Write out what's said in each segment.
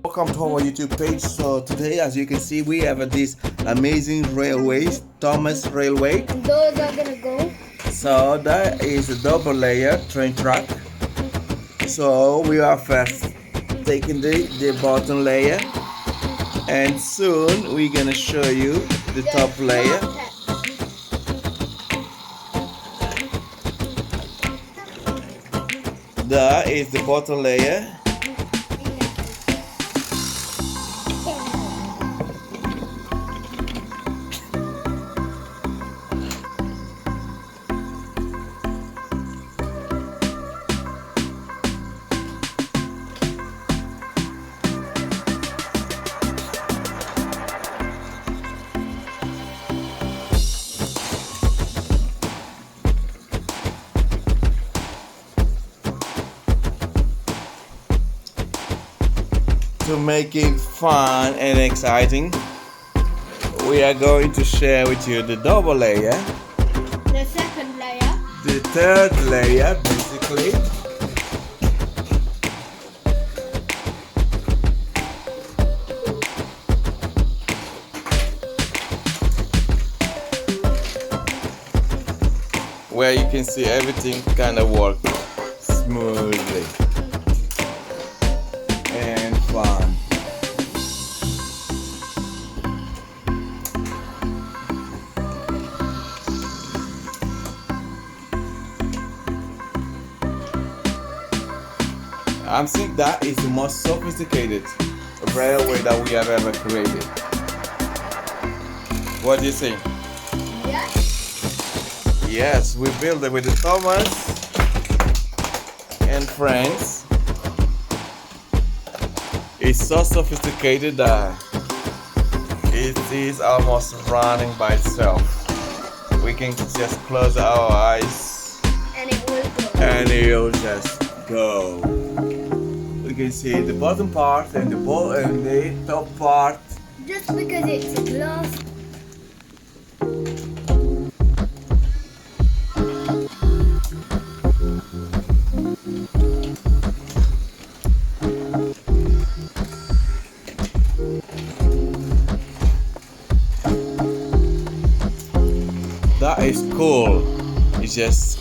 Welcome to our YouTube page. So today, as you can see, we have this amazing railways, Thomas Railway. And those are gonna go. So that is a double layer train track. So we are first taking the bottom layer, and soon we're gonna show you the top layer. That is the bottom layer. To make it fun and exciting, we are going to share with you the double layer, The second layer. the third layer basically, where you can see everything kind of work smoothly and fun. I think that is the most sophisticated railway that we have ever created. What do you think? Yes. Yes, we built it with the Thomas and friends. It's so sophisticated that it is almost running by itself. We can just close our eyes And it will go. and it'll just go. We can see the bottom part and the top part. Just because it's a glass. That is cool. It's just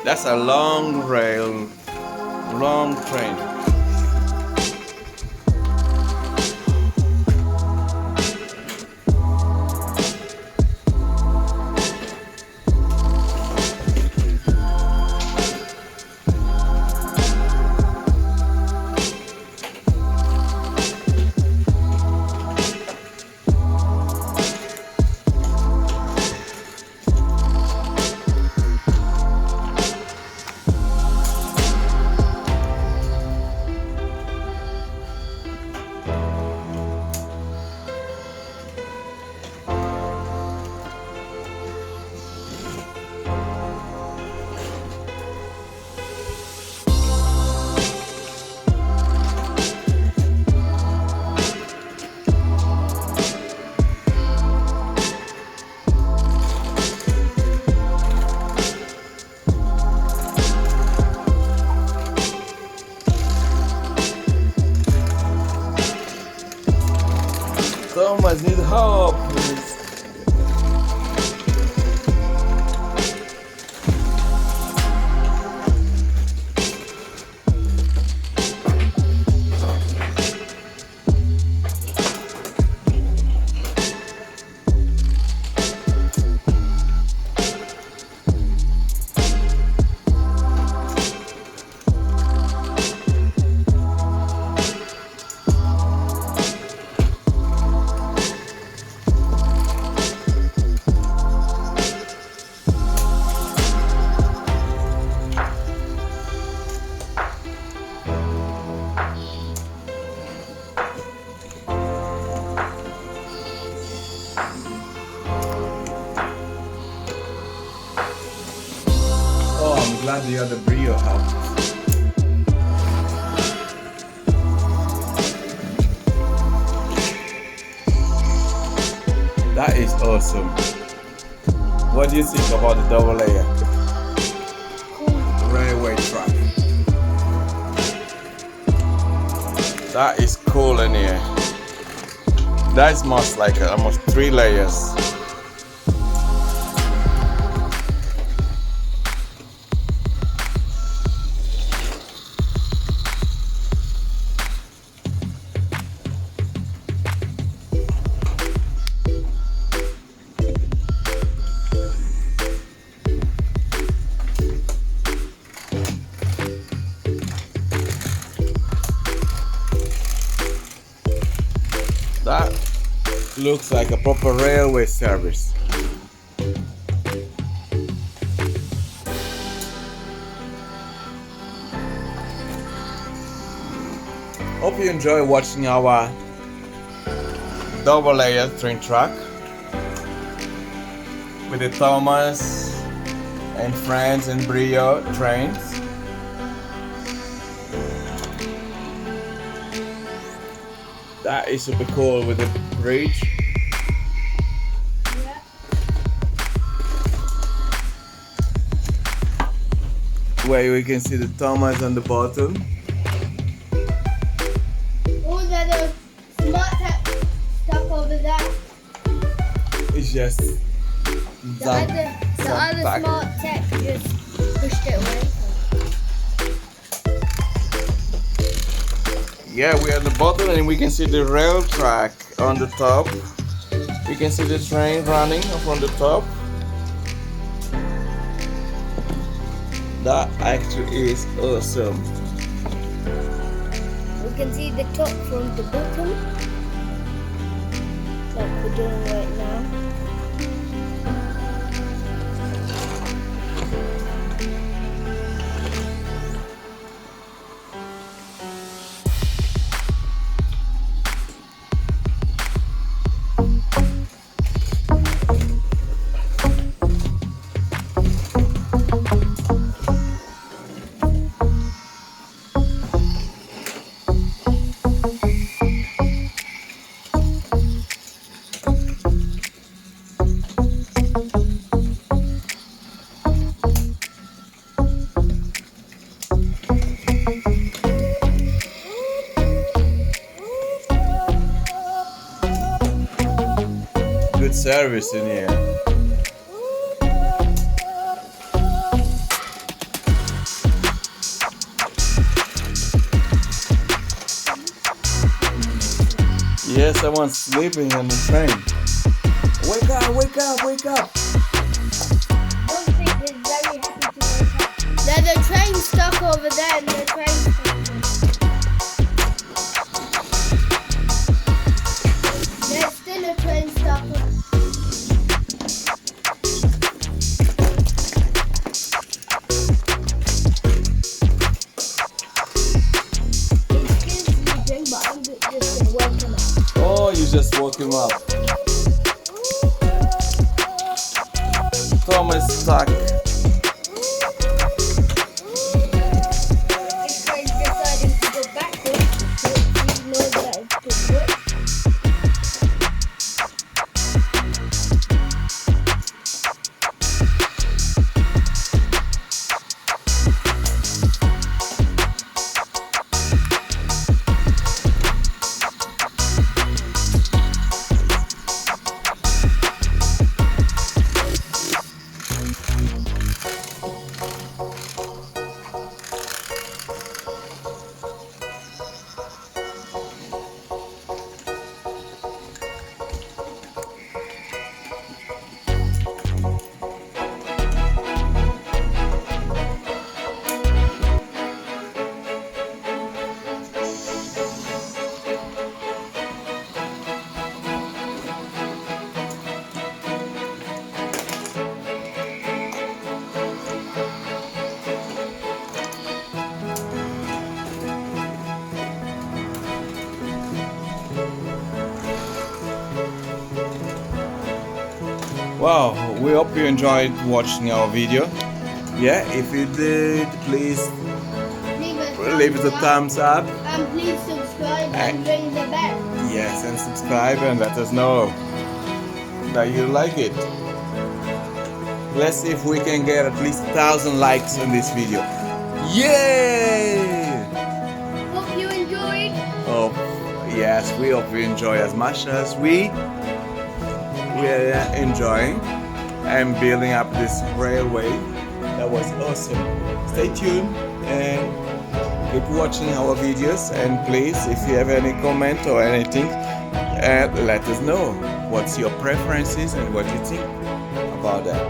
that's a long rail, long train. Thomas need help. Oh, I'm glad you had the Brio help. That is awesome. What do you think about the double layer? Railway track. That is cool in here. That is most like almost 3 layers. That looks like a proper railway service. Hope you enjoy watching our double layer train track with the Thomas and Friends and Brio trains. That is super cool with the bridge. Yeah. Where we can see the Thomas on the bottom. Oh, there's a smart tech stuck over there. It's just The other back. smart tech just pushed it away. Yeah, we're at the bottom and we can see the rail track on the top. We can see the train running from the top. That actually is awesome. We can see the top from the bottom, like we're doing right now. Good service in here. Yeah, someone's sleeping on the train. Wake up, wake up, wake up. I don't think he's very happy to wake up. There's a train stuck over there and the train stuck. There's still a train stuck. He's sleeping, but I'm just gonna wake him up. Oh, you just woke him up. Thomas stuck. This train's deciding to go backwards, so he knows that it's too quick. Wow, we hope you enjoyed watching our video. Yeah, if you did, please leave it a thumbs up. And please subscribe and ring the bell. Yes, and subscribe and let us know that you like it. Let's see if we can get at least 1,000 likes on this video. Yay! Hope you enjoyed. Oh, yes, we hope you enjoy as much as we are enjoying and building up this railway. That was awesome. Stay tuned and keep watching our videos, and please, if you have any comment or anything, let us know what's your preferences and what you think about that.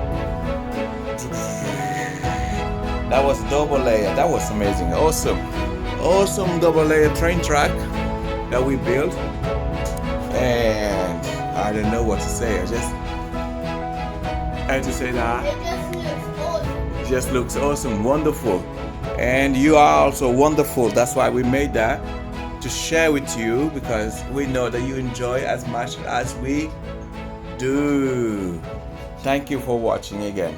That was double layer. That was amazing. Awesome double layer train track that we built, and I don't know what to say. I just had to say that it just looks awesome, wonderful, and you are also wonderful. That's why we made that, to share with you, because we know that you enjoy as much as we do. Thank you for watching again.